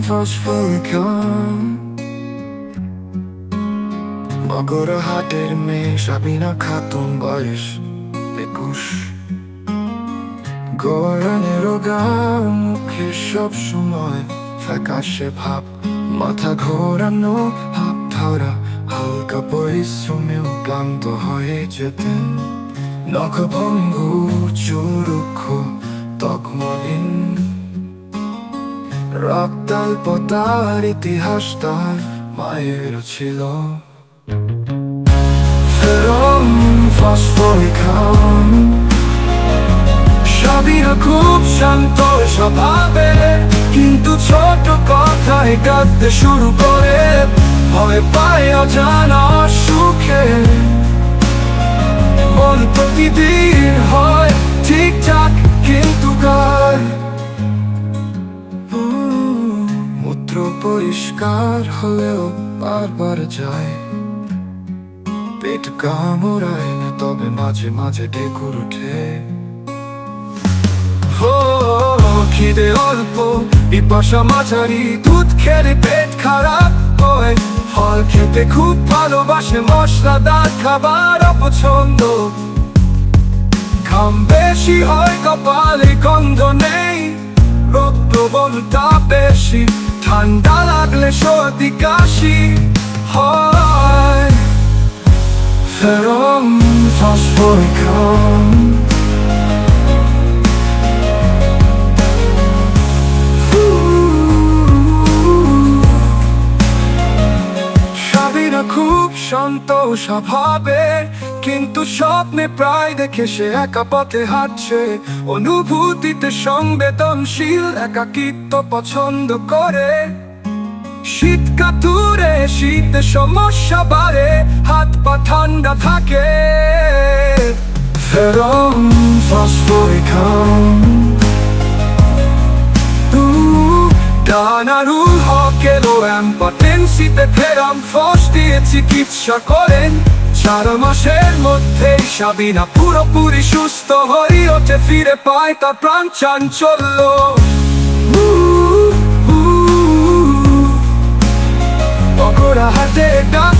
Phosphoricum Bogura হাটের মেয়ে সাবিনা খাতুন, বয়স 21। গড়ানের রোগা মুখে সব সময় ফ্যাকাশে ভাব, মাথা ঘোরানো, হাত ধরা, হালকা পরিশ্রমেও ক্লান্ত হয়ে যেতেন। নখভঙ্গু, চুল রুক্ষ, ত্বক মলিন, রক্তাল্পতার ইতিহাস তার মায়ের ছিল। ফেরম ফসফরিকাম সাবিনা খুব শান্ত স্বভাবে, কিন্তু ছোট কথায় কাঁদতে শুরু করে, ভয় পায় অজানা সুখে। মন প্রতিদিন হয় ঠিকঠাক, কিন্তু গায় মূত্র পরিষ্কার হলেও বারবার যায়। পেট কামড়ায় না, তবে মাঝে মাঝে ঢেকুর ওঠে। খিদে অল্প, পিপাসা মাঝারি, দুধ খেলে পেট খারাপ হয়। ফল খেতে খুব ভালোবাসে, মশলাদার খাবার অপছন্দ। ঘাম বেশি হয় কপালে, গন্ধ নেই, রক্তবলটা বেশি, ঠান্ডা লাগলে সর্দি কাশি হয়। ফেরম ফসফরিকাম সাবিনা খুব শান্ত স্বভাবের, কিন্তু স্বপ্নে প্রায় দেখে সে একা পথে হাঁটছে। অনুভূতিতে সংবেদনশীল, একাকিত্ব পছন্দ করে। শীত কাতুরে, শীতে সমস্যা বাড়ে, হাত পা ঠান্ডা থাকে। ফেরম ফসফরিকাম দানারুল হকের অ্যাম্পটেন্সিতে ফেরম ফস দিয়ে চিকিৎসা করেন। 4 মাসের মধ্যেই সাবিনা পুরোপুরি সুস্থ হয়ে ওঠে, ফিরে পায় তার প্রাণ চাঞ্চল্য। বগুড়া হাটে ডাক